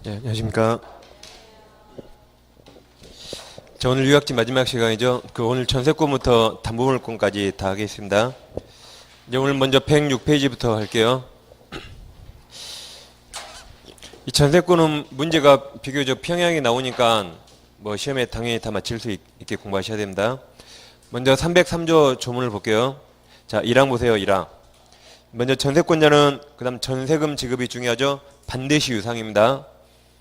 네, 안녕하십니까. 자, 오늘 유학지 마지막 시간이죠. 오늘 전세권부터 담보물권까지 다 하겠습니다. 이제 오늘 먼저 106페이지부터 할게요. 이 전세권은 문제가 비교적 평양이 나오니까 뭐 시험에 당연히 다 맞힐 수 있게 공부하셔야 됩니다. 먼저 303조 조문을 볼게요. 자, 1항 보세요. 1항. 먼저 전세권자는 그다음 전세금 지급이 중요하죠. 반드시 유상입니다.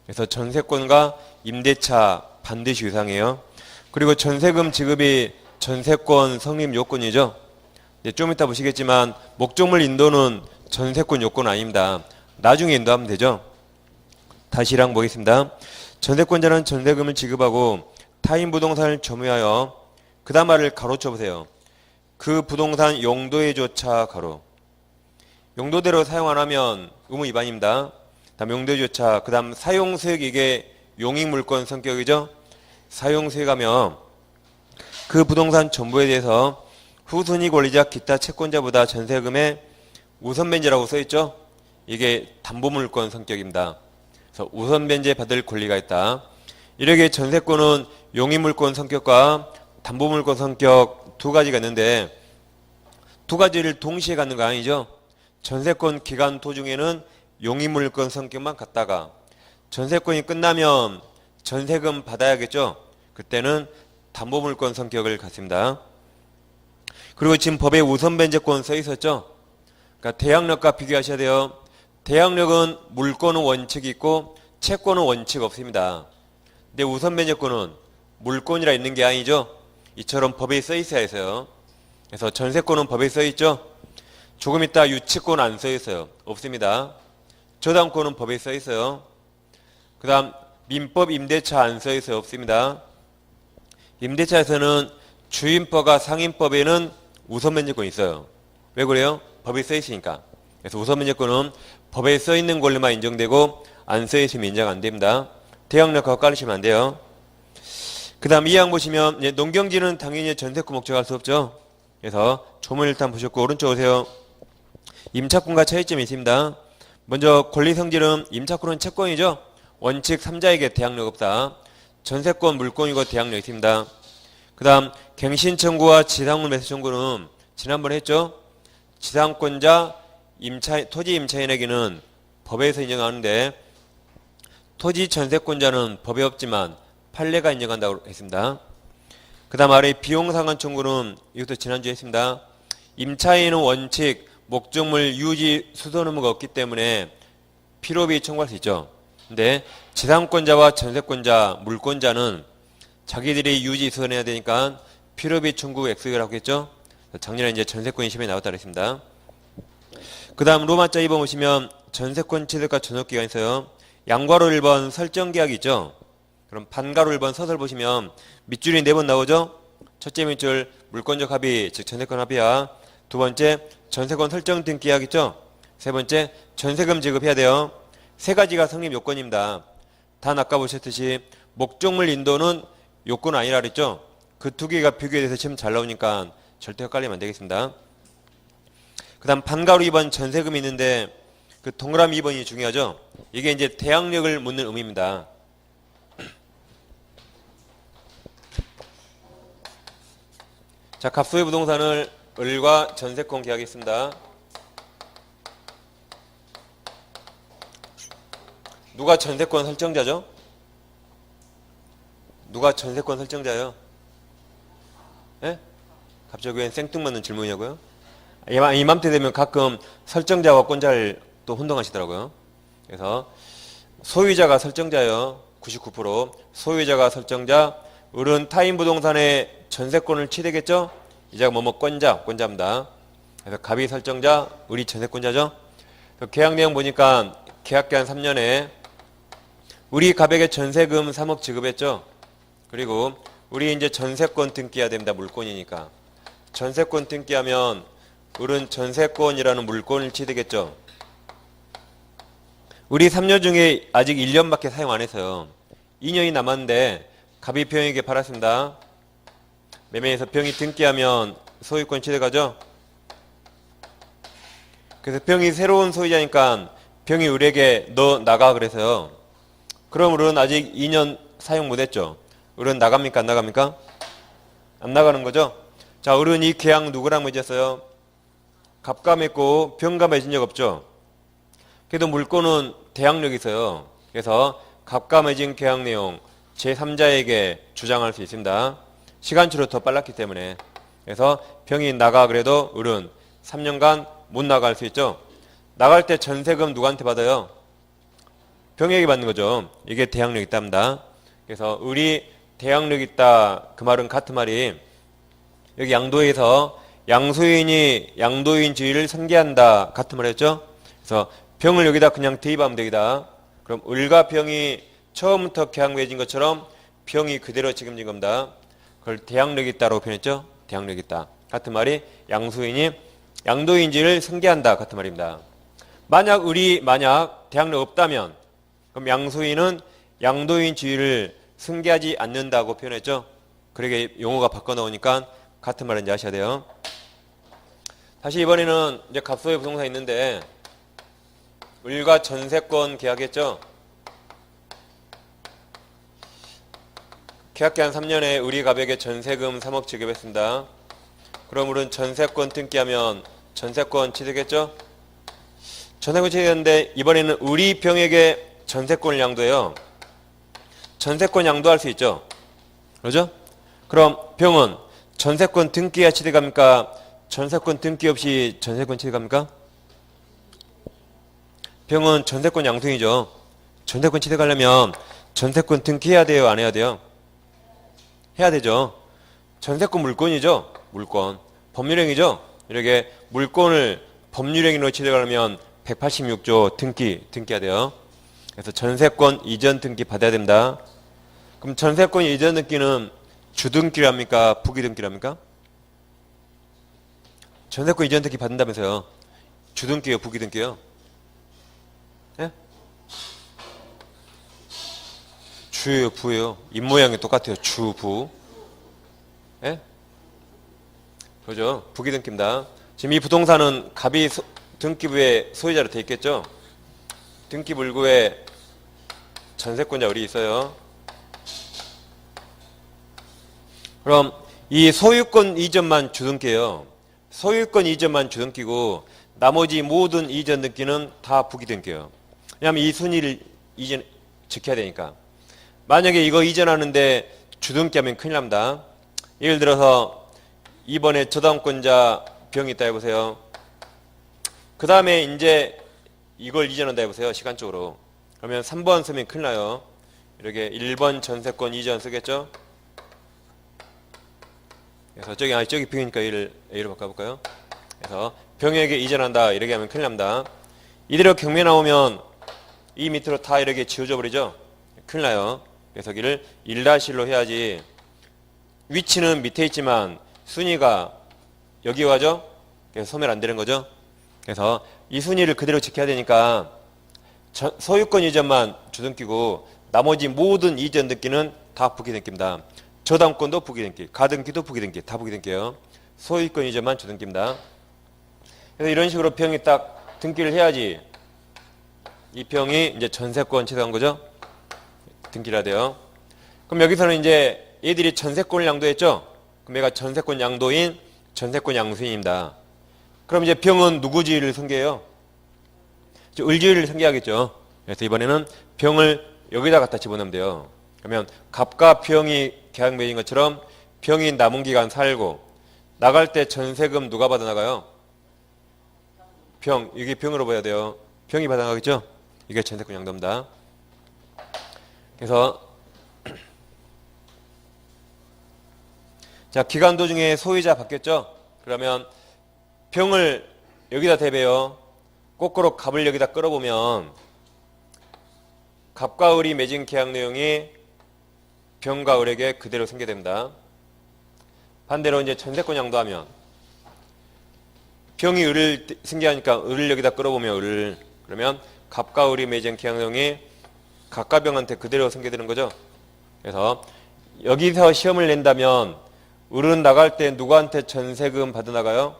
그래서 전세권과 임대차 반드시 유상이에요. 그리고 전세금 지급이 전세권 성립 요건이죠. 좀 이따 보시겠지만 목적물 인도는 전세권 요건 아닙니다. 나중에 인도하면 되죠. 다시 1항 보겠습니다. 전세권자는 전세금을 지급하고 타인 부동산을 점유하여 그 다음 말을 가로쳐 보세요. 그 부동산 용도에 조차 가로. 용도대로 사용 안 하면 의무 위반입니다. 다음 용도에 조차. 그 다음 사용수익 이게 용익물권 성격이죠. 사용수익하면 그 부동산 전부에 대해서 후순위 권리자 기타 채권자보다 전세금의 우선 변제라고 써있죠. 이게 담보물권 성격입니다. 그래서 우선 변제 받을 권리가 있다. 이렇게 전세권은 용익물권 성격과 담보물권 성격 두 가지가 있는데 두 가지를 동시에 갖는 거 아니죠. 전세권 기간 도중에는 용익물권 성격만 갖다가 전세권이 끝나면 전세금 받아야겠죠. 그때는 담보물권 성격을 갖습니다. 그리고 지금 법에 우선 변제권 써 있었죠. 그러니까 대항력과 비교하셔야 돼요. 대항력은 물권은 원칙이 있고 채권은 원칙 없습니다. 근데 우선 변제권은 물권이라 있는 게 아니죠. 이처럼 법에 써 있어야 해서요. 그래서 전세권은 법에 써 있죠. 조금 이따 유치권 안 써 있어요. 없습니다. 저당권은 법에 써 있어요. 그 다음 민법 임대차 안 써 있어요. 없습니다. 임대차에서는 주임법과 상임법에는 우선 변제권이 있어요. 왜 그래요? 법에 써 있으니까. 그래서 우선 변제권은 법에 써 있는 권리만 인정되고 안 써 있으면 인정 안 됩니다. 대항력하고 깔으시면 안 돼요. 그 다음 2항 보시면 농경지는 당연히 전세권 목적할 수 없죠. 그래서 조문 일단 보셨고 오른쪽 오세요. 임차권과 차이점이 있습니다. 먼저 권리성질은 임차권은 채권이죠. 원칙 3자에게 대항력 없다. 전세권 물권이고 대항력 있습니다. 그 다음 갱신청구와 지상물 매수 청구는 지난번에 했죠. 지상권자 토지 임차인에게는 법에서 인정하는데 토지 전세권자는 법에 없지만 판례가 인정한다고 했습니다. 그 다음 아래 비용상환 청구는 이것도 지난주에 했습니다. 임차인은 원칙 목적물 유지 수선 의무가 없기 때문에 필요비 청구할 수 있죠. 근데 지상권자와 전세권자, 물권자는 자기들이 유지 수선해야 되니까 필요비 청구 액수를 하고 있죠. 작년에 이제 전세권이 시험에 나왔다 그랬습니다. 그 다음 로마자 2번 보시면 전세권 취득과 전업기간이 있어요. 양가로 1번 설정계약이 있죠. 그럼 반가로 1번 서술 보시면 밑줄이 4번 나오죠. 첫째 밑줄 물권적 합의, 즉 전세권 합의야. 두 번째 전세권 설정 등기 계약 있죠. 세 번째 전세금 지급해야 돼요. 세 가지가 성립 요건입니다. 단 아까 보셨듯이 목적물 인도는 요건 아니라 그랬죠. 그 두 개가 비교돼서 시험 잘 나오니까 절대 헷갈리면 안 되겠습니다. 그 다음 반가로 2번 전세금이 있는데 그 동그라미 2번이 중요하죠. 이게 이제 대항력을 묻는 의미입니다. 자, 갑소의 부동산을 을과 전세권 계약했습니다. 누가 전세권 설정자죠? 누가 전세권 설정자예요? 예? 갑자기 왜 생뚱맞는 질문이냐고요? 이맘때 되면 가끔 설정자와 권자를 또 혼동하시더라고요. 그래서 소유자가 설정자예요. 99%. 소유자가 설정자. 을은 타인 부동산의 전세권을 취득했죠? 이자가 권자입니다. 그래서 갑이 설정자, 을이 전세권자죠? 계약 내용 보니까 계약기한 3년에 우리 갑에게 전세금 3억 지급했죠? 그리고 우리 이제 전세권 등기해야 됩니다. 물권이니까. 전세권 등기하면 을은 전세권이라는 물권을 취득했죠. 우리 3년 중에 아직 1년밖에 사용 안 했어요. 2년이 남았는데 갑이 병에게 팔았습니다. 매매에서 병이 등기하면 소유권 취득하죠. 그래서 병이 새로운 소유자니까 병이 을에게 너 나가 그래서요. 그럼 을은 아직 2년 사용 못했죠. 을은 나갑니까 안 나갑니까? 안 나가는 거죠. 자, 을은 이 계약 누구랑 맺었어요? 갑과 맺고 병과 맺은 적 없죠. 그래도 물권은 대항력이 있어요. 그래서 갑과 맺은 계약 내용 제3자에게 주장할 수 있습니다. 시간치로 더 빨랐기 때문에. 그래서 병이 나가 그래도 을은 3년간 못 나갈 수 있죠. 나갈 때 전세금 누구한테 받아요? 병에게 받는 거죠. 이게 대항력 있답니다. 그래서 을이 대항력 있다 그 말은 같은 말이 여기 양도에서 양소인이 양도인 지위를 승계한다 같은 말 했죠. 그래서 병을 여기다 그냥 대입하면 되겠다. 그럼 을과 병이 처음부터 계약 맺은 것처럼 병이 그대로 책임진 겁니다. 그걸 대항력 있다라고 표현했죠. 대항력 있다. 같은 말이 양소인이 양도인지를 승계한다 같은 말입니다. 만약 대항력 없다면 그럼 양소인은 양도인 지위를 승계하지 않는다고 표현했죠. 그러게 용어가 바꿔 나오니까 같은 말인지 아셔야 돼요. 다시 이번에는 이제 갑소의 부동산 있는데 을과 전세권 계약했죠. 계약기한 3년에 을이 갑에게 전세금 3억 지급했습니다. 그럼 을은 전세권 등기하면 전세권 취득했죠. 전세권 취득했는데 이번에는 을이 병에게 전세권을 양도해요. 전세권 양도할 수 있죠. 그러죠? 그럼 병은 전세권 등기해야 취득합니까? 전세권 등기 없이 전세권 취득합니까? 병은 전세권 양도인이죠. 전세권 취득하려면 전세권 등기해야 돼요? 안 해야 돼요? 해야 되죠. 전세권 물권이죠. 물권. 법률행위죠. 이렇게 물권을 법률행위로 취득하려면 186조 등기해야 돼요. 그래서 전세권 이전 등기 받아야 됩니다. 그럼 전세권 이전 등기는 주등기를 합니까? 부기등기를 합니까? 전세권 이전 등기 받는다면서요. 주등기요? 부기등기요? 예? 주예요? 부예요? 입모양이 똑같아요. 주, 부. 예? 그죠? 부기등기입니다. 지금 이 부동산은 갑이 등기부에 소유자로 되어 있겠죠? 등기물구에 전세권자 을이 있어요. 그럼 이 소유권 이전만 주등기예요. 소유권 이전만 주등기고 나머지 모든 이전 등기는 다 부기등기예요. 왜냐하면 이 순위를 지켜야 되니까. 만약에 이거 이전하는데 주등기하면 큰일 납니다. 예를 들어서 이번에 저당권자 병이 있다 해보세요. 그 다음에 이제 이걸 이전한다 해보세요. 시간적으로. 그러면 3번 쓰면 큰일 나요. 이렇게 1번 전세권 이전 쓰겠죠? 그래서 저기 병이니까 A로 바꿔볼까요? 그래서 병에게 이전한다 이렇게 하면 큰일 납니다. 이대로 경매 나오면 이 밑으로 다 이렇게 지워져 버리죠? 큰일 나요. 그래서 여기를 1-1로 해야지. 위치는 밑에 있지만 순위가 여기 가죠? 그래서 소멸 안 되는 거죠? 그래서 이 순위를 그대로 지켜야 되니까 소유권 이전만 주등기고 나머지 모든 이전 등기는 다 부기등기입니다. 저당권도 부기등기, 가등기도 부기등기, 다 부기등기예요. 소유권 이전만 주등기입니다. 그래서 이런 식으로 병이 딱 등기를 해야지 이 병이 이제 전세권 취득한 거죠. 등기를 해야 돼요. 그럼 여기서는 이제 얘들이 전세권을 양도했죠. 그럼 얘가 전세권 양도인, 전세권 양수인입니다. 그럼 이제 병은 누구 지위를 승계해요? 을 지위를 승계하겠죠. 그래서 이번에는 병을 여기다 갖다 집어넣으면 돼요. 그러면 갑과 병이 계약 맺은 것처럼 병이 남은 기간 살고 나갈 때 전세금 누가 받아나가요? 병. 이게 병으로 봐야 돼요. 병이 받아나가겠죠? 이게 전세권 양도입니다. 그래서 자, 기간 도중에 소유자 바뀌었죠? 그러면 병을 여기다 대배요. 거꾸로 갑을 여기다 끌어보면 갑과 을이 맺은 계약 내용이 병과 을에게 그대로 승계됩니다. 반대로 이제 전세권 양도하면 병이 을을 승계하니까 을을 여기다 끌어보면 을을 그러면 갑과 을이 맺은 계약 내용이 갑과 병한테 그대로 승계되는 거죠. 그래서 여기서 시험을 낸다면 을은 나갈 때 누구한테 전세금 받아나가요?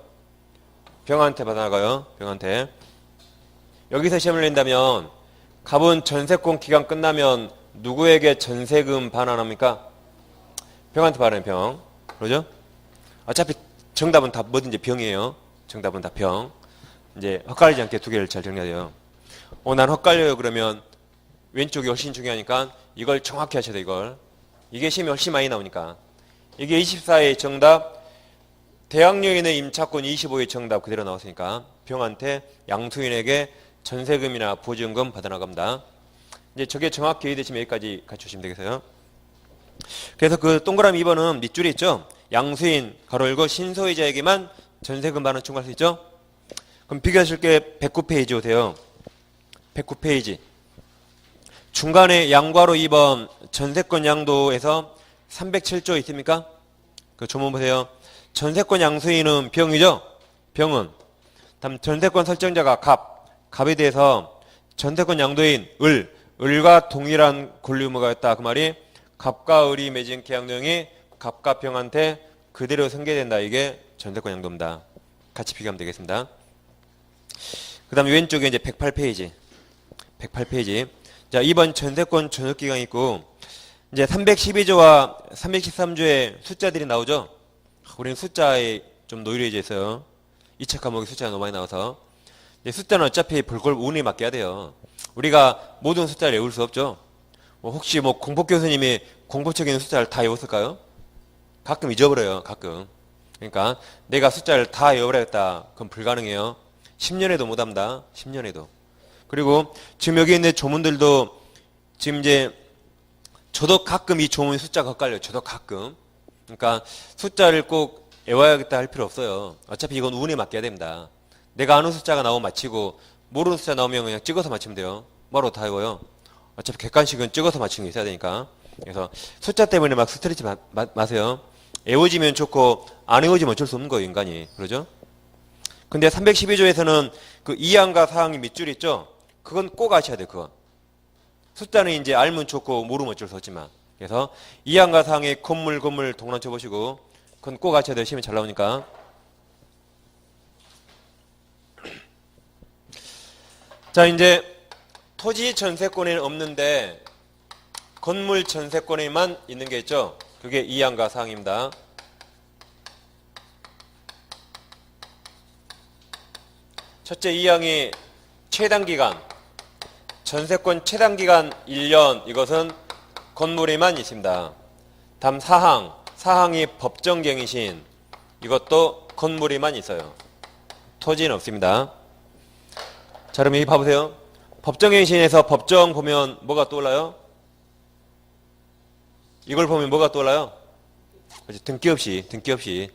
병한테 받아나가요. 병한테. 여기서 시험을 낸다면 갑은 전세권 기간 끝나면 누구에게 전세금 반환합니까? 병한테 반환해, 병. 그러죠? 어차피 정답은 다 뭐든지 병이에요. 정답은 다 병. 이제 헛갈리지 않게 두 개를 잘 정리해야 돼요. 난 헛갈려요. 그러면 왼쪽이 훨씬 중요하니까 이걸 정확히 하셔야 돼, 이걸. 이게 시험이 훨씬 많이 나오니까. 이게 24의 정답, 대학여인의 임차권 25의 정답 그대로 나왔으니까 병한테 양수인에게 전세금이나 보증금 받아나갑니다. 이제 저게 정확히 이해되시면 여기까지 갖추시면 되겠어요. 그래서 그 동그라미 2번은 밑줄이 있죠. 양수인 가로 열고 신소유자에게만 전세금 반환 청구할 수 있죠. 그럼 비교하실 게 109페이지 오세요. 109페이지. 중간에 양괄호 2번 전세권 양도에서 307조 있습니까? 그 조문 보세요. 전세권 양수인은 병이죠? 병은. 다음 전세권 설정자가 갑에 대해서 전세권 양도인 을과 동일한 권리 의무가 있다. 그 말이 갑과 을이 맺은 계약 내용이 갑과 병한테 그대로 승계된다. 이게 전세권 양도입니다. 같이 비교하면 되겠습니다. 그 다음에 왼쪽에 이제 108페이지. 108페이지. 자, 2번 전세권 전속기간이 있고, 이제 312조와 313조에 숫자들이 나오죠? 우리는 숫자에 좀 노이로져 있어요. 2차 과목에 숫자가 너무 많이 나와서. 숫자는 어차피 볼걸 운에 맡겨야 돼요. 우리가 모든 숫자를 외울 수 없죠. 혹시 공법 교수님이 공법적인 숫자를 다 외웠을까요? 가끔 잊어버려요. 가끔. 그러니까 내가 숫자를 다 외워버렸다. 그건 불가능해요. 10년에도 못합니다. 10년에도. 그리고 지금 여기 있는 조문들도 지금 이제 저도 가끔 이 조문 숫자가 헷갈려요. 저도 가끔. 그러니까 숫자를 꼭 외워야겠다 할 필요 없어요. 어차피 이건 운에 맡겨야 됩니다. 내가 아는 숫자가 나오면 맞히고 모르는 숫자 나오면 그냥 찍어서 맞히면 돼요. 뭐로 다 외워요. 어차피 객관식은 찍어서 맞히는 게 있어야 되니까. 그래서 숫자 때문에 막 스트레스 마세요. 외워지면 좋고 안 외워지면 어쩔 수 없는 거예요. 인간이. 그러죠? 근데 312조에서는 그 2항과 4항이 밑줄이 있죠? 그건 꼭 아셔야 돼요. 그건. 숫자는 이제 알면 좋고 모르면 어쩔 수 없지만. 그래서 2항과 4항에 건물 동그란 쳐보시고 그건 꼭 아셔야 돼요. 시험이 잘 나오니까. 자, 이제 토지 전세권에는 없는데 건물 전세권에만 있는 게 있죠. 그게 2항과 4항입니다. 첫째 2항이 최단기간, 전세권 최단기간 1년, 이것은 건물에만 있습니다. 다음 4항이 법정갱신, 이것도 건물에만 있어요. 토지는 없습니다. 자, 그럼 여기 봐보세요. 법정갱신에서 법정 보면 뭐가 떠올라요? 이걸 보면 뭐가 떠올라요? 등기 없이.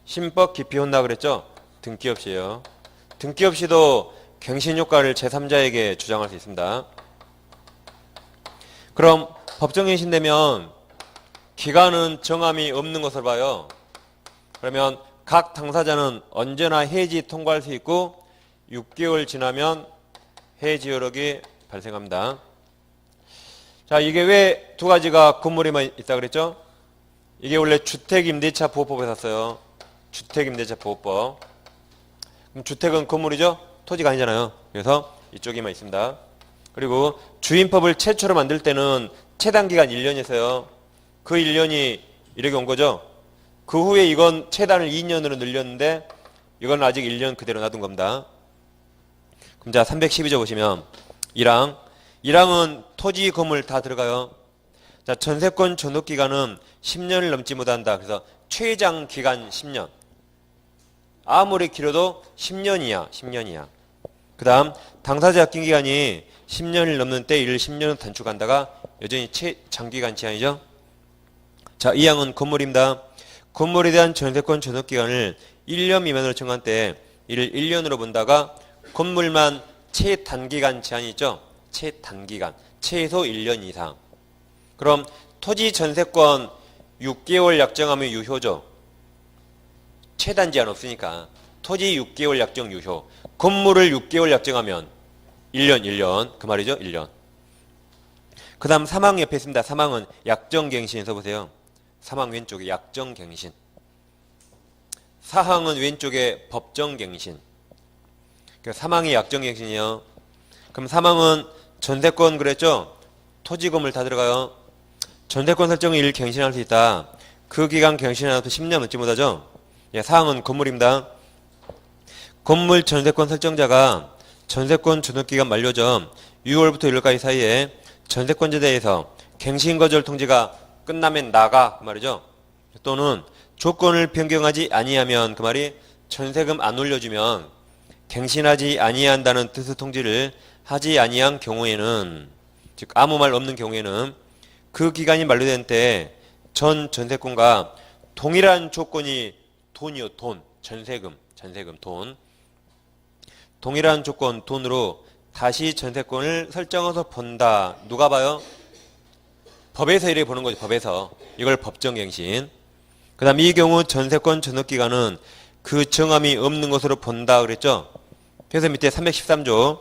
신법 기피 혼나 그랬죠? 등기 없이요. 등기 없이도 갱신 효과를 제3자에게 주장할 수 있습니다. 그럼 법정갱신 되면 기간은 정함이 없는 것을 봐요. 그러면 각 당사자는 언제나 해지 통과할 수 있고 6개월 지나면 해지 효력이 발생합니다. 자, 이게 왜 두 가지가 건물에만 있다 그랬죠? 이게 원래 주택임대차 보호법에 샀어요. 주택임대차 보호법. 그럼 주택은 건물이죠? 토지가 아니잖아요. 그래서 이쪽에만 있습니다. 그리고 주임법을 최초로 만들 때는 최단기간 1년이었어요. 그 1년이 이렇게 온 거죠. 그 후에 이건 최단을 2년으로 늘렸는데 이건 아직 1년 그대로 놔둔 겁니다. 그럼 자, 312조 보시면 1항은 토지 건물 다 들어가요. 자, 전세권 전속기간은 10년을 넘지 못한다. 그래서 최장 기간 10년. 아무리 길어도 10년이야. 그 다음 당사자 약정 기간이 10년을 넘는 때 이를 10년을 단축한다가 여전히 최장기간 제한이죠. 자, 2항은 건물입니다. 건물에 대한 전세권 전속기간을 1년 미만으로 정한 때 이를 1년으로 본다가 건물만 최단기간 제한이 있죠. 최단기간. 최소 1년 이상. 그럼 토지 전세권 6개월 약정하면 유효죠. 최단 제한 없으니까. 토지 6개월 약정 유효. 건물을 6개월 약정하면 1년. 그 말이죠. 1년. 그 다음 3항 옆에 있습니다. 3항은 약정갱신 써보세요. 3항 왼쪽에 약정갱신. 4항은 왼쪽에 법정갱신. 3항이 약정갱신이요. 그럼 3항은 전세권 그랬죠? 토지, 건물 다 들어가요. 전세권 설정일 갱신할 수 있다. 그 기간 갱신하면서 10년 넘지 못하죠. 예, 사항은 건물입니다. 건물 전세권 설정자가 전세권 존속기간 만료 전 6월부터 1월까지 사이에 전세권자에 대해서 갱신거절 통지가 끝나면 나가 그 말이죠. 또는 조건을 변경하지 아니하면 그 말이 전세금 안 올려주면 갱신하지 아니한다는 뜻의 통지를 하지 아니한 경우에는, 즉 아무 말 없는 경우에는 그 기간이 만료된 때 전 전세권과 동일한 조건이 돈이요, 돈, 전세금, 돈, 동일한 조건, 돈으로 다시 전세권을 설정해서 본다. 누가 봐요? 법에서 이렇게 보는 거죠. 법에서. 이걸 법정갱신. 그 다음 이 경우 전세권 존속기간은 그 정함이 없는 것으로 본다 그랬죠. 그래서 밑에 313조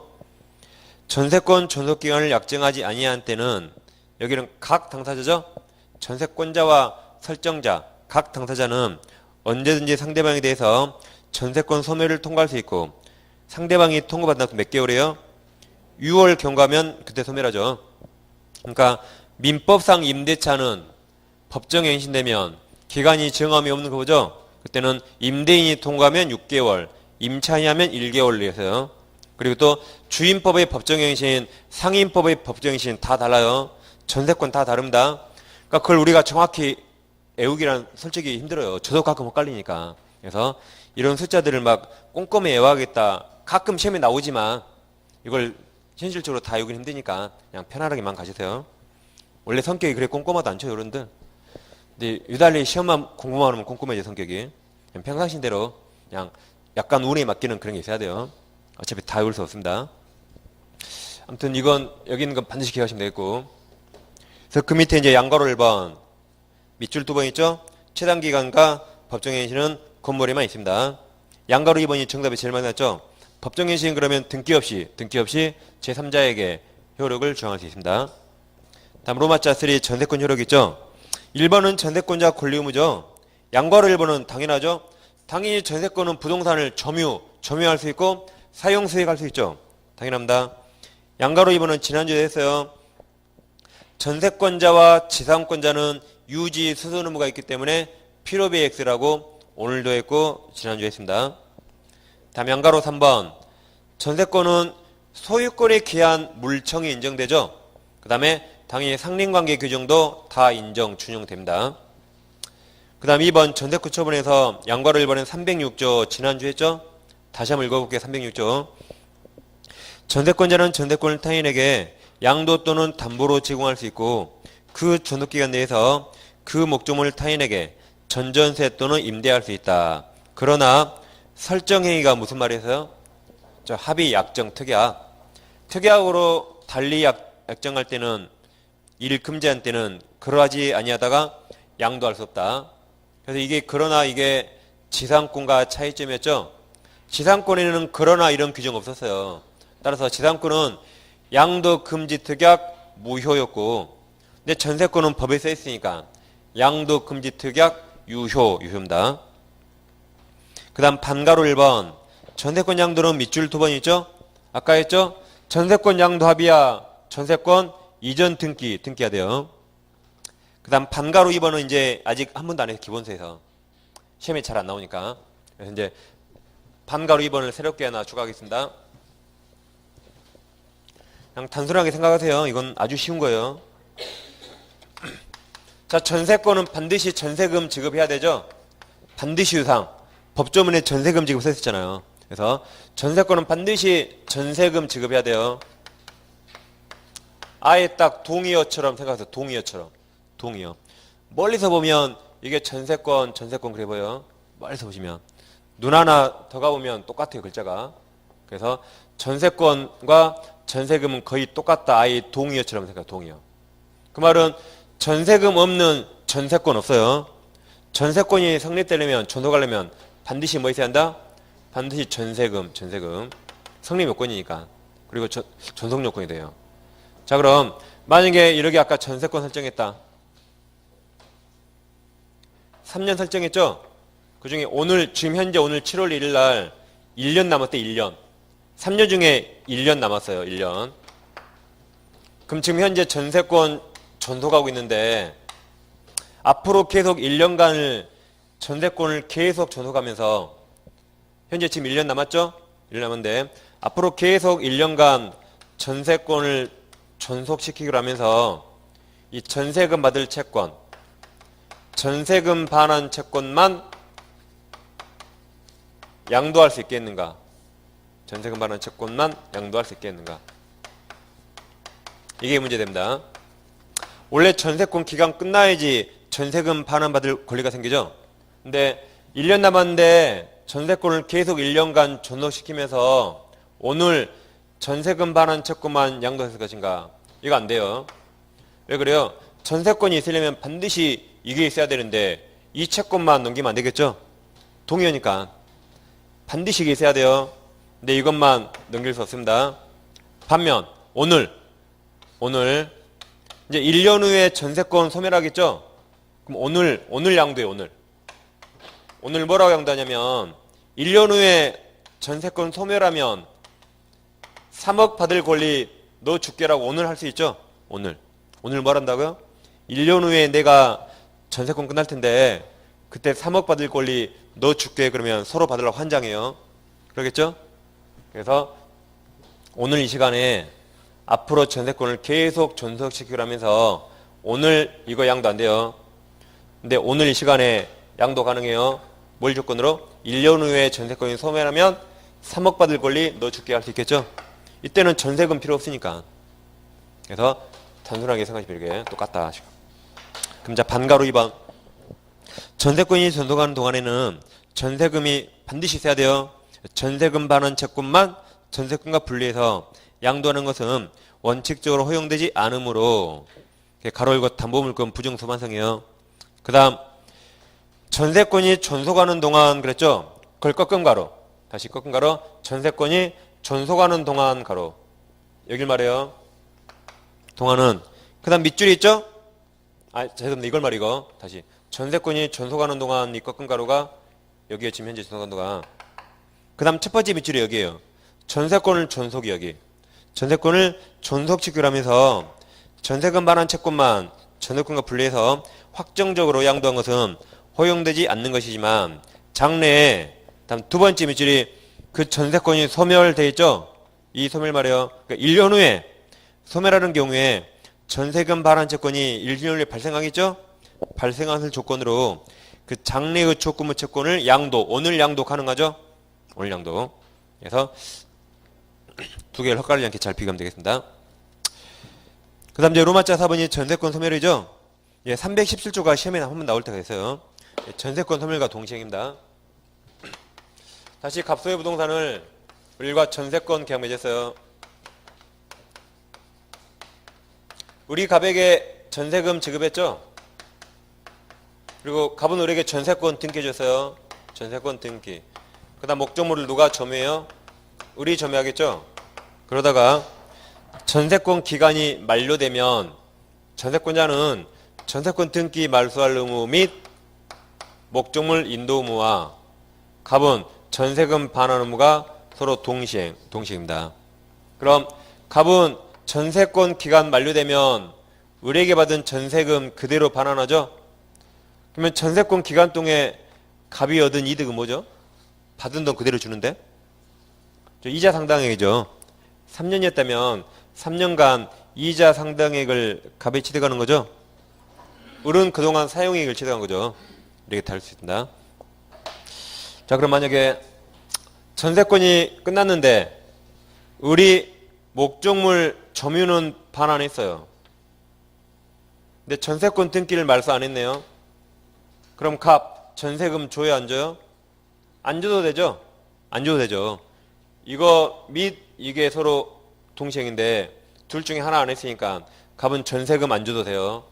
전세권 존속기간을 약정하지 아니한 때는, 여기는 각 당사자죠. 전세권자와 설정자, 각 당사자는 언제든지 상대방에 대해서 전세권 소멸을 통과할 수 있고, 상대방이 통과받는 몇 개월이에요? 6월 경과하면 그때 소멸하죠. 그러니까 민법상 임대차는 법정갱신되면 기간이 정함이 없는 거죠. 그때는 임대인이 통과하면 6개월, 임차인이 하면 1개월이어서요. 그리고 또 주임법의 법정갱신, 상임법의 법정갱신 다 달라요. 전세권 다 다릅니다. 그러니까 그걸 우리가 정확히 외우기란 솔직히 힘들어요. 저도 가끔 헷갈리니까. 그래서 이런 숫자들을 막 꼼꼼히 외워야겠다. 가끔 시험에 나오지만 이걸 현실적으로 다 외우기 힘드니까 그냥 편안하게만 가주세요. 원래 성격이 그래 꼼꼼하지 않죠, 여러분들. 근데 유달리 시험만 공부만 하면 꼼꼼해져, 성격이. 그냥 평상시대로 그냥 약간 운에 맡기는 그런 게 있어야 돼요. 어차피 다 외울 수 없습니다. 아무튼 이건 여기 있는 건 반드시 기억하시면 되겠고. 그래서 그 밑에 이제 양가로 1번, 밑줄 2번 있죠? 최단 기간과 법정갱신은 건물에만 있습니다. 양가로 2번이 정답이 제일 많이 났죠? 법정갱신 그러면 등기 없이 제3자에게 효력을 주장할 수 있습니다. 다음 로마자 3 전세권 효력 있죠? 1번은 전세권자 권리 의무죠. 양가로 1번은 당연하죠. 당연히 전세권은 부동산을 점유할 수 있고 사용 수익할 수 있죠. 당연합니다. 양가로 2번은 지난주에 했어요. 전세권자와 지상권자는 유지 수선 의무가 있기 때문에 필요비 X라고 오늘도 했고 지난주에 했습니다. 다음 양가로 3번 전세권은 소유권에 기한 물청이 인정되죠. 그 다음에 당연히 상린관계 규정도 다 준용됩니다. 그 다음 2번 전세권 처분에서 양가로 1번은 306조 지난주에 했죠. 다시 한번 읽어볼게요. 306조 전세권자는 전세권을 타인에게 양도 또는 담보로 제공할 수 있고 그 존속기간 내에서 그 목적물을 타인에게 전전세 또는 임대할 수 있다. 그러나 설정행위가 무슨 말이었어요? 합의, 약정, 특약. 특약으로 달리 약정할 때는 일 금지한 때는 그러하지 아니하다가 양도할 수 없다. 그래서 이게 그러나 이게 지상권과 차이점이었죠. 지상권에는 그러나 이런 규정 없었어요. 따라서 지상권은 양도 금지 특약 무효였고, 근데 전세권은 법에 써 있으니까 양도 금지 특약 유효입니다. 그 다음 반가로 1번 전세권 양도는 밑줄 2번 있죠. 아까 했죠. 전세권 양도 합의야 전세권 이전 등기해야 돼요. 그 다음 반가로 2번은 이제 아직 한 번도 안 해서 기본서에서 시험에 잘 안 나오니까, 그래서 이제 반가로 2번을 새롭게 하나 추가하겠습니다. 그냥 단순하게 생각하세요. 이건 아주 쉬운 거예요. 자, 전세권은 반드시 전세금 지급해야 되죠. 반드시 유상. 법조문에 전세금 지급 써있잖아요. 그래서 전세권은 반드시 전세금 지급해야 돼요. 아예 딱 동의어처럼 생각하세요. 동의어. 멀리서 보면 이게 전세권 그래 보여요. 멀리서 보시면. 눈 하나 더 가보면 똑같아요, 글자가. 그래서 전세권과 전세금은 거의 똑같다. 아예 동의어처럼 생각해요. 동의어. 그 말은 전세금 없는 전세권 없어요. 전세권이 성립되려면, 존속하려면 반드시 뭐 있어야 한다? 반드시 전세금. 성립 요건이니까. 그리고 존속 요건이 돼요. 자, 그럼 만약에 이렇게 아까 전세권 설정했다. 3년 설정했죠? 그 중에 지금 현재 오늘 7월 1일 날 1년 남았대, 1년. 3년 중에 1년 남았어요, 1년. 그럼 지금 현재 전세권 전속하고 있는데 앞으로 계속 1년간을 전세권을 계속 전속하면서 현재 지금 1년 남았죠? 1년 남았는데 앞으로 계속 1년간 전세권을 전속시키기로 하면서 이 전세금 받을 채권, 전세금 반환 채권만 양도할 수 있겠는가? 전세금 반환 채권만 양도할 수 있겠는가? 이게 문제됩니다. 원래 전세권 기간 끝나야지 전세금 반환받을 권리가 생기죠. 근데 1년 남았는데 전세권을 계속 1년간 전속시키면서 오늘 전세금 반환 채권만 양도했을 것인가? 이거 안 돼요. 왜 그래요? 전세권이 있으려면 반드시 이게 있어야 되는데 이 채권만 넘기면 안 되겠죠? 동의어니까 반드시 이게 있어야 돼요. 근데 이것만 넘길 수 없습니다. 반면 오늘 이제 1년 후에 전세권 소멸하겠죠? 그럼 오늘 양도해요. 오늘 뭐라고 양도하냐면 1년 후에 전세권 소멸하면 3억 받을 권리 너 줄게라고 오늘 할 수 있죠? 오늘 뭘 한다고요? 1년 후에 내가 전세권 끝날 텐데 그때 3억 받을 권리 너 줄게 그러면 서로 받으려고 환장해요. 그러겠죠? 그래서 오늘 이 시간에 앞으로 전세권을 계속 전속시키기로 하면서 오늘 이거 양도 안 돼요. 근데 오늘 이 시간에 양도 가능해요. 뭘 조건으로? 1년 후에 전세권이 소멸하면 3억 받을 권리 너 줄게 할 수 있겠죠? 이때는 전세금 필요 없으니까. 그래서 단순하게 생각하시면 이렇게 똑같다. 그럼 자 반가로 2번. 전세권이 전속하는 동안에는 전세금이 반드시 있어야 돼요. 전세금 반환 채권만 전세권과 분리해서 양도하는 것은 원칙적으로 허용되지 않으므로 가로 열고 담보물권 부정소반성이에요. 그 다음 전세권이 전속하는 동안 그랬죠? 그걸 꺾은 가로. 다시 꺾은 가로. 전세권이 전속하는 동안 가로. 여길 말해요. 동안은 그 다음 밑줄이 있죠? 죄송합니다. 이걸 말이고 다시 전세권이 전속하는 동안 이 꺾은 가로가 여기에 지금 현재 전속하는 동안. 그 다음 첫 번째 밑줄이 여기에요. 전세권을 전속이 여기. 전세권을 전속시키기로 하면서 전세금 반환 채권만 전세권과 분리해서 확정적으로 양도한 것은 허용되지 않는 것이지만 장래에 다음 두 번째 밑줄이 그 전세권이 소멸돼 있죠? 이 소멸 말이에요. 그러니까 1년 후에 소멸하는 경우에 전세금 반환 채권이 1년 후에 발생하겠죠? 발생하는 조건으로 그 장래의 조건부 채권을 양도, 오늘 양도 가능하죠? 오늘 양도. 그래서 두 개를 헛갈리지 않게 잘 비교하면 되겠습니다. 그 다음 이제 로마자 4번이 전세권 소멸이죠? 예, 317조가 시험에 한번 나올 때가 있어요. 전세권 소멸과 동시행입니다. 다시 갑소의 부동산을 우리가 전세권 계약 맺었어요. 우리 갑에게 전세금 지급했죠? 그리고 갑은 우리에게 전세권 등기해줬어요. 전세권 등기. 그 다음 목적물을 누가 점유해요? 우리 점유하겠죠? 그러다가 전세권 기간이 만료되면 전세권자는 전세권 등기 말소할 의무 및 목적물 인도 의무와 갑은 전세금 반환 의무가 서로 동시행입니다. 그럼 갑은 전세권 기간 만료되면 우리에게 받은 전세금 그대로 반환하죠? 그러면 전세권 기간 동안에 갑이 얻은 이득은 뭐죠? 받은 돈 그대로 주는데? 이자 상당액이죠. 3년이었다면 3년간 이자 상당액을 갑에 취득하는 거죠. 을은 그동안 사용액을 취득한 거죠. 이렇게 다를 수 있습니다. 자, 그럼 만약에 전세권이 끝났는데 을이 목적물 점유는 반환했어요. 근데 전세권 등기를 말소 안 했네요. 그럼 갑 전세금 줘요, 안 줘요? 안 줘도 되죠? 안 줘도 되죠. 이거 및 이게 서로 동시행인데 둘 중에 하나 안 했으니까 갑은 전세금 안 줘도 돼요.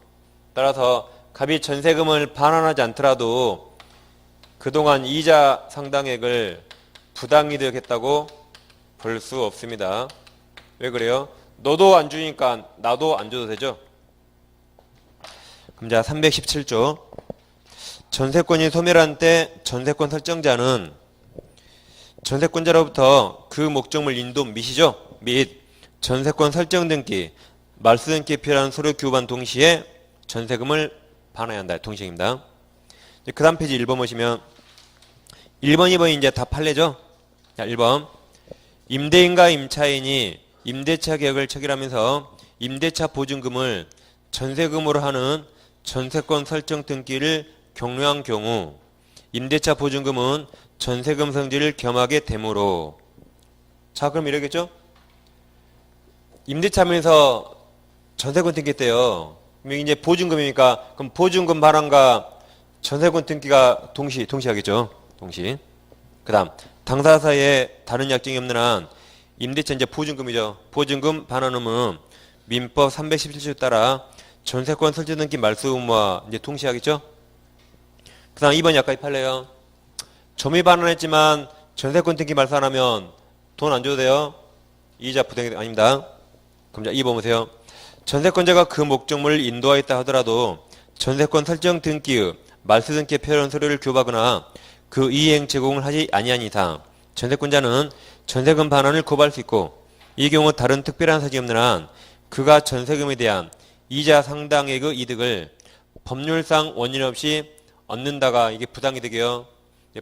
따라서 갑이 전세금을 반환하지 않더라도 그동안 이자 상당액을 부당이득했다고 볼 수 없습니다. 왜 그래요? 너도 안 주니까 나도 안 줘도 되죠? 그럼 자 317조 전세권이 소멸한 때 전세권 설정자는 전세권자로부터 그 목적물 인도 및이죠. 및 전세권 설정 등기 말소등기에 필요한 서류 교부반 동시에 전세금을 반환해야 한다. 동시행입니다. 그 다음 페이지 1번 보시면 1번, 2번이 이제 다 판례죠. 자, 1번. 임대인과 임차인이 임대차 계약을 체결하면서 임대차 보증금을 전세금으로 하는 전세권 설정 등기를 격려한 경우 임대차 보증금은 전세금 성질을 겸하게 되므로. 자, 그럼 이러겠죠? 임대차면서 전세권 등기했대요. 그럼 이제 보증금이니까 그럼 보증금 반환과 전세권 등기가 동시하겠죠. 동시. 그 다음 당사자의 다른 약정이 없는 한 임대차 이제 보증금이죠. 보증금 반환금은 민법 317조 따라 전세권 설정 등기 말소 의무와 이제 동시하겠죠. 그 다음 2번 약까지 팔래요. 점유 반환했지만 전세권 등기 말소 안 하면 돈 안 줘도 돼요? 이자 부당이 아닙니다. 그럼 자 2번 보세요. 전세권자가 그 목적물을 인도하였다 하더라도 전세권 설정 등기의 말소 등기에 필요한 서류를 교부하거나 그 이행 제공을 하지 아니한 이상 전세권자는 전세금 반환을 거부할 수 있고 이 경우 다른 특별한 사정이 없는 한 그가 전세금에 대한 이자 상당액의 이득을 법률상 원인 없이 얻는다가 이게 부당이득이에요.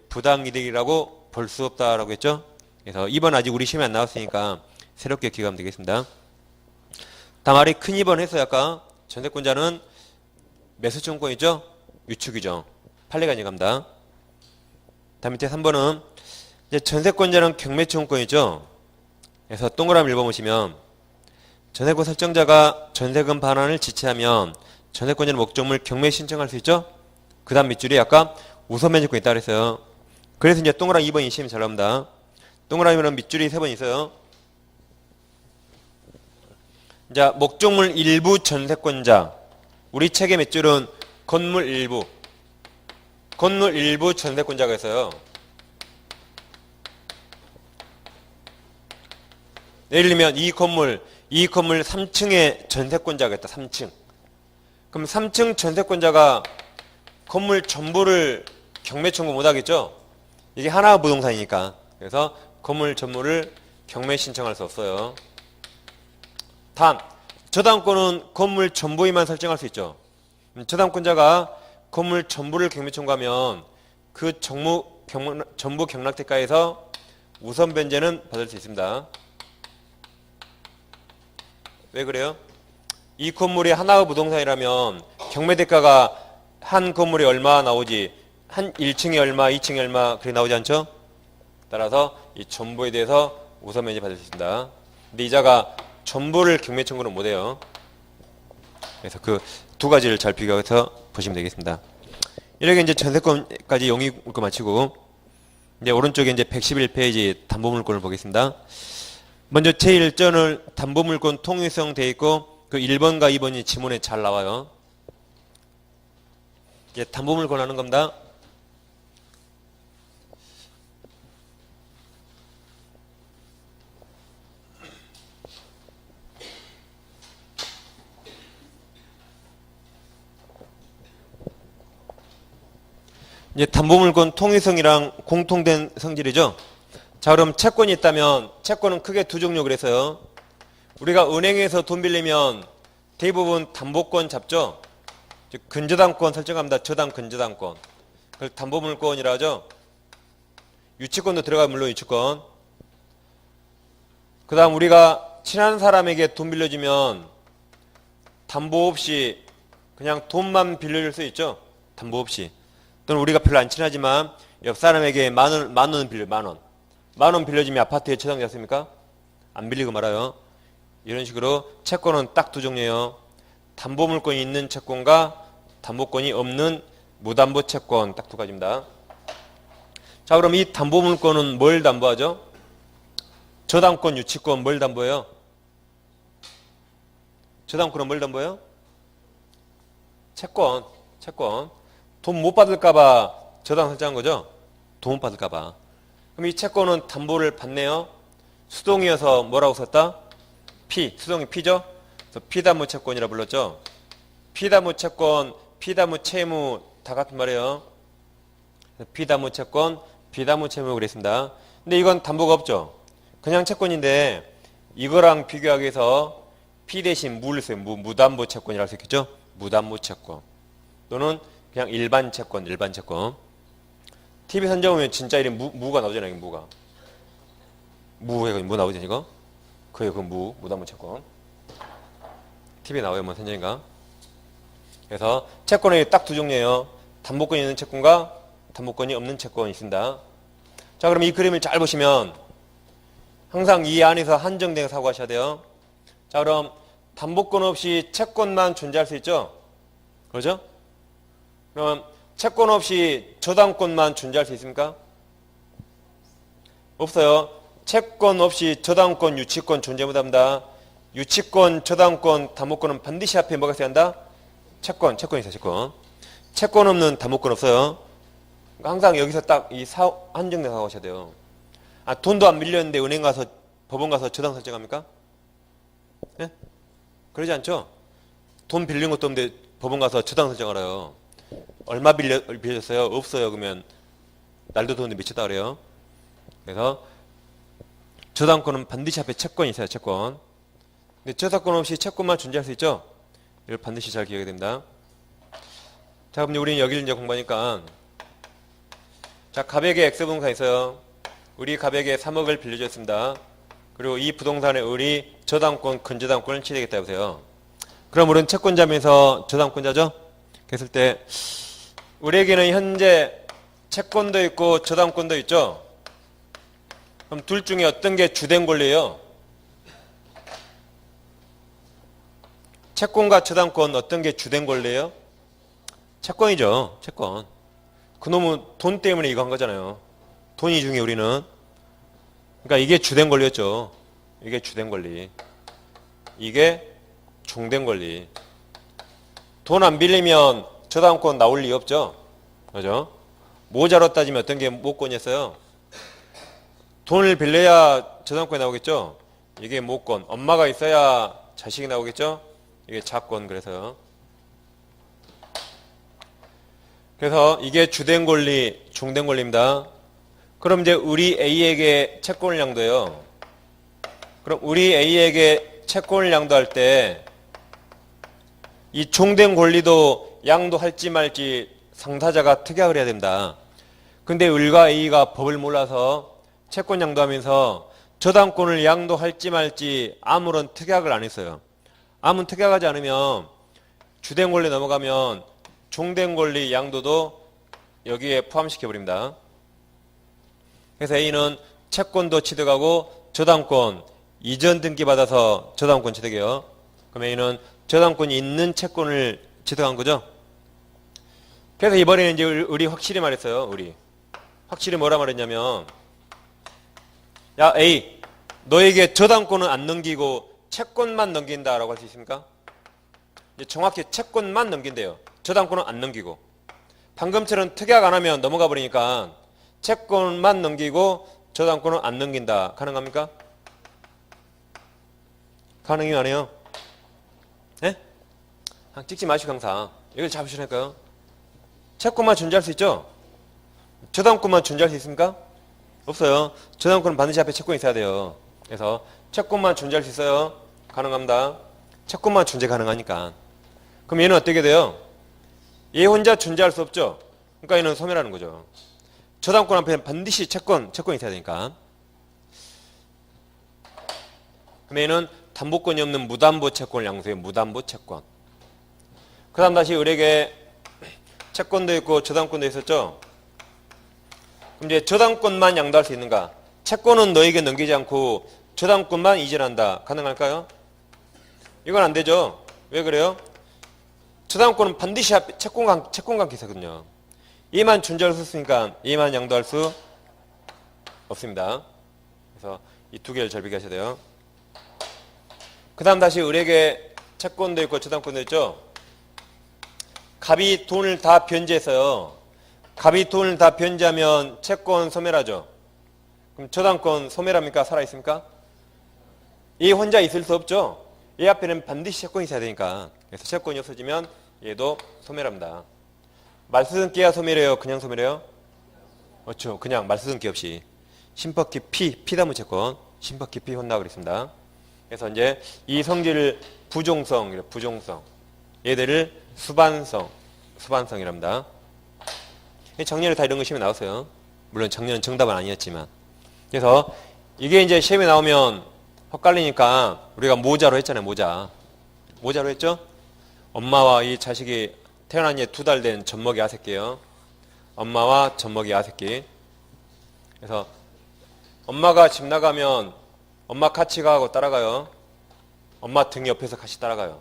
부당이득이라고 볼 수 없다라고 했죠. 그래서 2번 아직 우리 시험에 안 나왔으니까 새롭게 기억하면 되겠습니다. 다음 말이 큰 2번 했어요. 아까 전세권자는 매수청구권이죠. 유축이죠. 판례가 이해갑니다. 다음 밑에 3번은 이제 전세권자는 경매청구권이죠. 그래서 동그라미 1번 보시면 전세권 설정자가 전세금 반환을 지체하면 전세권자는 목적물 경매 신청할 수 있죠. 그 다음 밑줄이 아까 우선면제권이 있다 그랬어요. 그래서 이제 동그라미 2번이 시험이 잘 나옵니다. 동그라미는 밑줄이 3번 있어요. 자, 목적물 일부 전세권자. 우리 책의 밑줄은 건물 일부. 건물 일부 전세권자가 있어요. 예를 들면 이 건물 3층에 전세권자가 있다. 3층. 그럼 3층 전세권자가 건물 전부를 경매 청구 못 하겠죠? 이게 하나 부동산이니까. 그래서 건물 전부를 경매 신청할 수 없어요. 다음, 저당권은 건물 전부에만 설정할 수 있죠. 저당권자가 건물 전부를 경매 청구하면 그 전부 경락대가에서 우선 변제는 받을 수 있습니다. 왜 그래요? 이 건물이 하나의 부동산이라면 경매대가가 한 건물이 얼마 나오지, 한 1층에 얼마, 2층에 얼마 그렇게 나오지 않죠? 따라서 이 전부에 대해서 우선 변제 받을 수 있습니다. 근데 이자가 전부를 경매 청구는 못해요. 그래서 그 두 가지를 잘 비교해서 보시면 되겠습니다. 이렇게 이제 전세권까지 용의 물건 마치고 이제 오른쪽에 이제 111페이지 담보물건을 보겠습니다. 먼저 제1전을 담보물건 통일성 되어 있고 그 1번과 2번이 지문에 잘 나와요. 이제 담보물건 하는 겁니다. 이제 담보물건 통일성이랑 공통된 성질이죠. 자, 그럼 채권이 있다면 채권은 크게 두 종류 그래서요. 우리가 은행에서 돈 빌리면 대부분 담보권 잡죠. 즉 근저당권 설정합니다. 저당 근저당권. 그걸 담보물건이라 하죠. 유치권도 들어가 물론 유치권. 그 다음 우리가 친한 사람에게 돈 빌려주면 담보 없이 그냥 돈만 빌려줄 수 있죠. 담보 없이. 또는 우리가 별로 안 친하지만 옆 사람에게 만 원은 빌려, 만 원. 만 원 빌려주면 아파트에 저당 잡습니까? 안 빌리고 말아요. 이런 식으로 채권은 딱 두 종류예요. 담보물건이 있는 채권과 담보권이 없는 무담보 채권 딱 두 가지입니다. 자, 그럼 이 담보물건은 뭘 담보하죠? 저당권, 유치권 뭘 담보해요? 저당권은 뭘 담보해요? 채권. 돈 못 받을까봐 저당 설정한 거죠? 돈 못 받을까봐. 그럼 이 채권은 담보를 받네요. 수동이어서 뭐라고 썼다? 수동이 P죠? 그래서 피담보 채권이라 불렀죠? 피담보 채권, 피담보 채무 다 같은 말이에요. 피담보 채권, 비담보 채무 그랬습니다. 근데 이건 담보가 없죠? 그냥 채권인데 이거랑 비교하기 위해서 P 대신 무를 써요. 무담보 채권이라고 할 수 있겠죠? 무담보 채권. 또는 그냥 일반 채권, 일반 채권. TV 선정 보면 진짜 이름 무가 나오잖아요, 이거 무가. 무 나오죠, 이거? 그게 그 무담보 채권. TV에 나와요, 뭐 선정인가? 그래서 채권이 딱 두 종류예요. 담보권이 있는 채권과 담보권이 없는 채권이 있습니다. 자, 그럼 이 그림을 잘 보시면 항상 이 안에서 한정된 사고하셔야 돼요. 자, 그럼 담보권 없이 채권만 존재할 수 있죠? 그렇죠? 그럼 채권 없이 저당권만 존재할 수 있습니까? 없어요. 채권 없이 저당권, 유치권 존재 못합니다. 유치권, 저당권, 담보권은 반드시 앞에 뭐가 있어야 한다? 채권이 있어요, 채권. 채권 없는 담보권 없어요. 항상 여기서 딱 이 한정된 사고 하셔야 돼요. 아, 돈도 안 빌렸는데 은행 가서, 법원 가서 저당 설정합니까? 예? 그러지 않죠? 돈 빌린 것도 없는데 법원 가서 저당 설정하래요. 얼마 빌려줬어요? 없어요. 그러면 날도 더운데 미쳤다 그래요. 그래서 저당권은 반드시 앞에 채권이 있어요, 채권. 근데 저당권 없이 채권만 존재할 수 있죠? 이걸 반드시 잘 기억해야 됩니다. 자, 그럼 우리는 여기를 이제 공부하니까, 자, 갑에게 X부동산 있어요. 우리 갑에게 3억을 빌려줬습니다. 그리고 이 부동산에 우리 저당권, 근저당권을 취득했다 보세요. 그럼 우리는 채권자면서 저당권자죠? 그랬을 때 우리에게는 현재 채권도 있고 저당권도 있죠? 그럼 둘 중에 어떤 게 주된 권리예요? 채권과 저당권 어떤 게 주된 권리예요? 채권이죠. 채권. 그놈은 돈 때문에 이거 한 거잖아요. 돈이 중에 우리는. 그러니까 이게 주된 권리였죠. 이게 주된 권리. 이게 중된 권리. 돈 안 빌리면 저당권 나올 리 없죠. 그죠? 모자로 따지면 어떤 게 모권이었어요? 돈을 빌려야 저당권이 나오겠죠. 이게 모권. 엄마가 있어야 자식이 나오겠죠. 이게 자권. 그래서요. 그래서 이게 주된 권리, 중된 권리입니다. 그럼 이제 우리 A에게 채권을 양도해요. 그럼 우리 A에게 채권을 양도할 때 이 중된 권리도 양도할지 말지 상사자가 특약을 해야 된다. 근데 을과 A가 법을 몰라서 채권 양도하면서 저당권을 양도할지 말지 아무런 특약을 안 했어요. 아무 특약하지 않으면 주된 권리 넘어가면 중된 권리 양도도 여기에 포함시켜 버립니다. 그래서 A는 채권도 취득하고 저당권 이전 등기 받아서 저당권 취득해요. 그럼 A는 저당권이 있는 채권을 취득한 거죠. 그래서 이번에는 이제 우리 확실히 말했어요. 우리 확실히 뭐라 말했냐면, 야 A, 너에게 저당권은 안 넘기고 채권만 넘긴다라고 할 수 있습니까? 이제 정확히 채권만 넘긴대요. 저당권은 안 넘기고. 방금처럼 특약 안 하면 넘어가 버리니까 채권만 넘기고 저당권은 안 넘긴다. 가능합니까? 가능이 안 해요? 네? 찍지 마시고 항상 이걸 잡으시라니까요. 채권만 존재할 수 있죠? 저당권만 존재할 수 있습니까? 없어요. 저당권은 반드시 앞에 채권이 있어야 돼요. 그래서 채권만 존재할 수 있어요. 가능합니다. 채권만 존재 가능하니까. 그럼 얘는 어떻게 돼요? 얘 혼자 존재할 수 없죠? 그러니까 얘는 소멸하는 거죠. 저당권 앞에는 반드시 채권이 있어야 되니까. 그럼 얘는 담보권이 없는 무담보 채권을 양도해요. 무담보 채권. 그 다음 다시 을에게 채권도 있고 저당권도 있었죠? 그럼 이제 저당권만 양도할 수 있는가? 채권은 너에게 넘기지 않고 저당권만 이전한다. 가능할까요? 이건 안 되죠. 왜 그래요? 저당권은 반드시 앞에 채권 관계 있거든요. 얘만 존재할 수 있으니까 얘만 양도할 수 없습니다. 그래서 이 두 개를 잘 비교하셔야 돼요. 그 다음 다시 을에게 채권도 있고 저당권도 있죠. 갑이 돈을 다 변제했어요. 갑이 돈을 다 변제하면 채권 소멸하죠. 그럼 저당권 소멸합니까? 살아있습니까? 얘 혼자 있을 수 없죠. 얘 앞에는 반드시 채권이 있어야 되니까. 그래서 채권이 없어지면 얘도 소멸합니다. 말수등기야 소멸해요? 그냥 소멸해요? 그렇죠. 그냥 말수등기 없이. 심퍼키 P, 피담보 채권. 심퍼키 P 혼나 그랬습니다. 그래서 이제 이 성질을 부종성, 부종성. 얘들을 수반성이랍니다. 작년에 다 이런 거 시험에 나왔어요. 물론 작년은 정답은 아니었지만. 그래서 이게 이제 시험에 나오면 헛갈리니까 우리가 모자로 했잖아요. 모자로 했죠? 엄마와 이 자식이 태어난 지 2달 된 젖먹이 아새끼예요. 엄마와 젖먹이 아새끼. 그래서 엄마가 집 나가면 엄마 같이 가고 따라가요. 엄마 등 옆에서 같이 따라가요.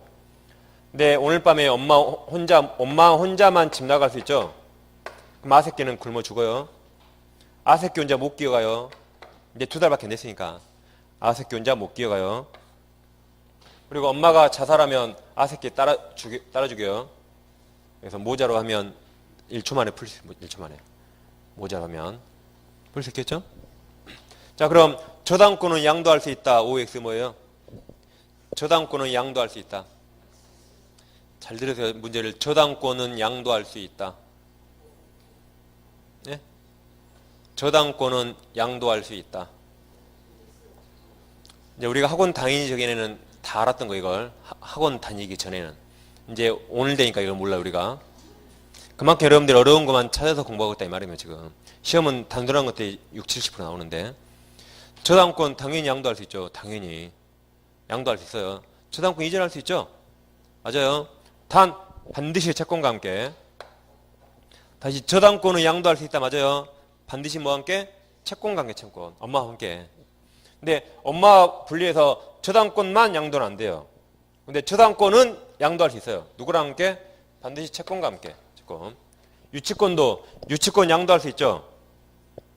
근데 오늘 밤에 엄마 혼자만 집 나갈 수 있죠? 그럼 아새끼는 굶어 죽어요. 아새끼 혼자 못 기어가요. 이제 2달밖에 안 됐으니까. 아새끼 혼자 못 기어가요. 그리고 엄마가 자살하면 아새끼 따라 죽여요. 그래서 모자로 하면 1초 만에 풀 수 있어요. 1초 만에. 모자로 하면. 풀 수 있겠죠? 자, 그럼 저당권은 양도할 수 있다. OX 뭐예요? 저당권은 양도할 수 있다. 잘 들으세요. 문제를. 저당권은 양도할 수 있다. 네? 저당권은 양도할 수 있다. 이제 우리가 학원 다니기 전에는 다 알았던 거 이걸. 학원 다니기 전에는. 이제 오늘 되니까 이걸 몰라 우리가. 그만큼 여러분들이 어려운 것만 찾아서 공부하고 있다 이 말이에요 지금. 시험은 단순한 것들이 60, 70% 나오는데. 저당권 당연히 양도할 수 있죠. 당연히. 양도할 수 있어요. 저당권 이전할 수 있죠? 맞아요. 단 반드시 채권과 함께. 다시 저당권은 양도할 수 있다. 맞아요. 반드시 뭐와 함께? 채권과 함께 채권. 엄마와 함께. 근데 엄마 분리해서 저당권만 양도는 안 돼요. 근데 저당권은 양도할 수 있어요. 누구랑 함께? 반드시 채권과 함께. 채권. 유치권 양도할 수 있죠?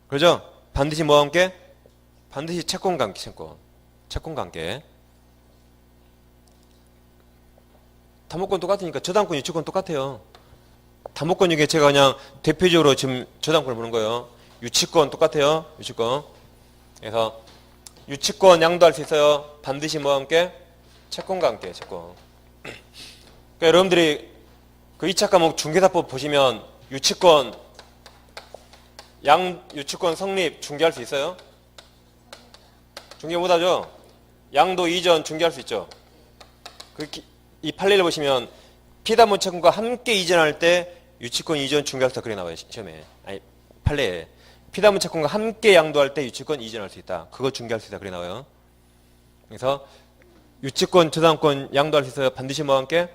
그렇죠? 반드시 뭐와 함께? 반드시 채권과 함께 채권. 채권과 함께. 담보권 똑같으니까 저당권, 유치권 똑같아요. 담보권 중에 제가 그냥 대표적으로 지금 저당권을 보는 거예요. 유치권 똑같아요. 유치권. 그래서 유치권 양도할 수 있어요. 반드시 뭐와 함께? 채권과 함께. 채권. 그러니까 여러분들이 그 2차 과목 중개사법 보시면 유치권 성립 중개할 수 있어요? 중개 못하죠? 양도 이전 중개할 수 있죠? 이 판례를 보시면 피담보 채권과 함께 이전할 때 유치권 이전 중개할 수 있다. 그래 나와요. 시험에. 아니 판례에. 피담보 채권과 함께 양도할 때 유치권 이전할 수 있다. 그거 중개할 수 있다. 그래 나와요. 그래서 유치권, 저당권 양도할 수 있어요. 반드시 뭐와 함께?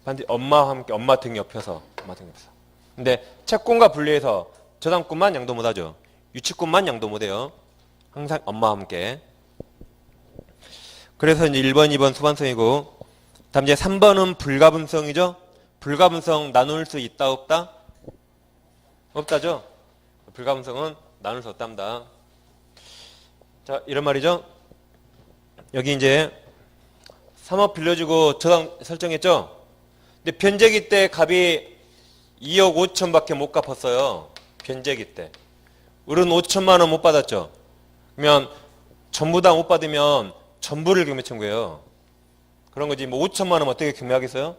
반드시 엄마와 함께. 엄마 등 옆에서. 근데 채권과 분리해서 저당권만 양도 못하죠. 유치권만 양도 못해요. 항상 엄마와 함께. 그래서 이제 1번, 2번 수반성이고, 다음 이제 3번은 불가분성이죠. 불가분성 나눌 수 있다 없다? 없다죠. 불가분성은 나눌 수 없답니다. 자, 이런 말이죠. 여기 이제 3억 빌려주고 저당 설정했죠. 근데 변제기 때 값이 2억 5천밖에 못 갚았어요. 변제기 때. 을은 5천만 원 못 받았죠. 그러면 전부 다 못 받으면 전부를 경매 청구해요. 그런 거지. 뭐 5천만 원 어떻게 경매하겠어요?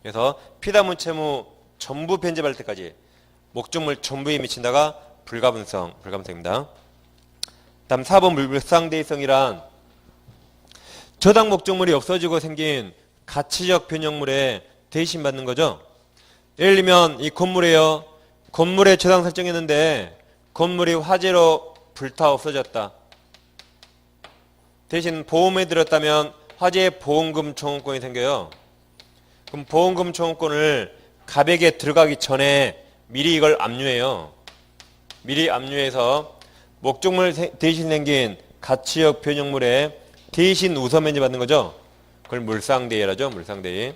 그래서 피담보 채무 전부 변제받을 때까지 목적물 전부에 미친다가 불가분성입니다. 다음 4번 물상대의성이란 저당 목적물이 없어지고 생긴 가치적 변형물에 대신 받는 거죠. 예를 들면 이 건물이에요. 건물에 저당 설정했는데 건물이 화재로 불타 없어졌다. 대신 보험에 들었다면 화재 보험금 청구권이 생겨요. 그럼 보험금 청구권을 갑에게 들어가기 전에 미리 이걸 압류해요. 미리 압류해서 목적물 대신 생긴 가치적 변형물에 대신 우선 면제 받는 거죠. 그걸 물상대의라죠. 물상대의.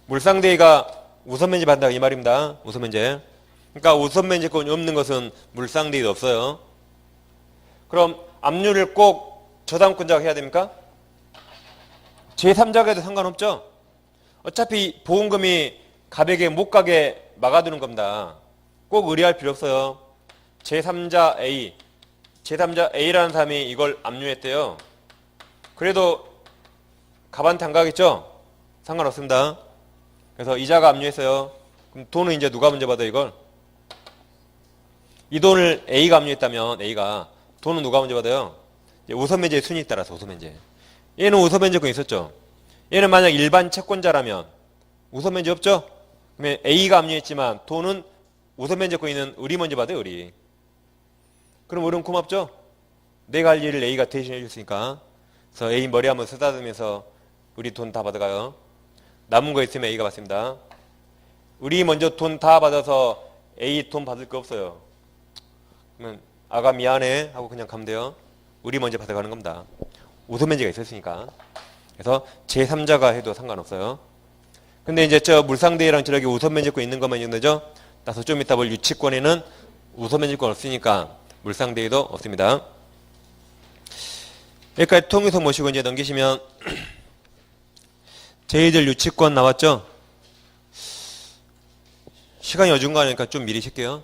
물상대의가 우선 면제 받는다 이 말입니다. 우선 면제. 그러니까 우선 면제권이 없는 것은 물상대의도 없어요. 그럼 압류를 꼭 저당권자가 해야 됩니까? 제3자가 해도 상관없죠. 어차피 보험금이 갑에게 못 가게 막아두는 겁니다. 꼭 의뢰할 필요 없어요. 제3자 A라는 사람이 이걸 압류했대요. 그래도 갑한테 안 가겠죠? 상관없습니다. 그래서 이자가 압류했어요. 그럼 돈은 이제 누가 먼저 받아 이걸? 이 돈을 A가 압류했다면 A가 돈은 누가 먼저 받아요? 우선면제의 순위에 따라서 우선면제. 얘는 우선면제권 있었죠. 얘는 만약 일반 채권자라면 우선면제 없죠? 그러면 A가 압류했지만 돈은 우선면제권 있는 우리 먼저 받아요, 우리. 그럼 우리는 고맙죠? 내가 할 일을 A가 대신해 줬으니까. 그래서 A 머리 한번 쓰다듬으면서 우리 돈 다 받아가요. 남은 거 있으면 A가 받습니다. 우리 먼저 돈 다 받아서 A 돈 받을 거 없어요. 그러면 아가 미안해 하고 그냥 가면 돼요. 우리 먼저 받아가는 겁니다. 우선면제가 있었으니까. 그래서 제3자가 해도 상관없어요. 근데 이제 저 물상대회랑 저렇게 우선면제권 있는 것만 있는 거죠. 따라서 좀 이따 볼 유치권에는 우선면제권 없으니까 물상대회도 없습니다. 여기까지 통해서 모시고 이제 넘기시면 제2절 유치권 나왔죠? 시간이 어중간하니까 좀 미리 쉴게요.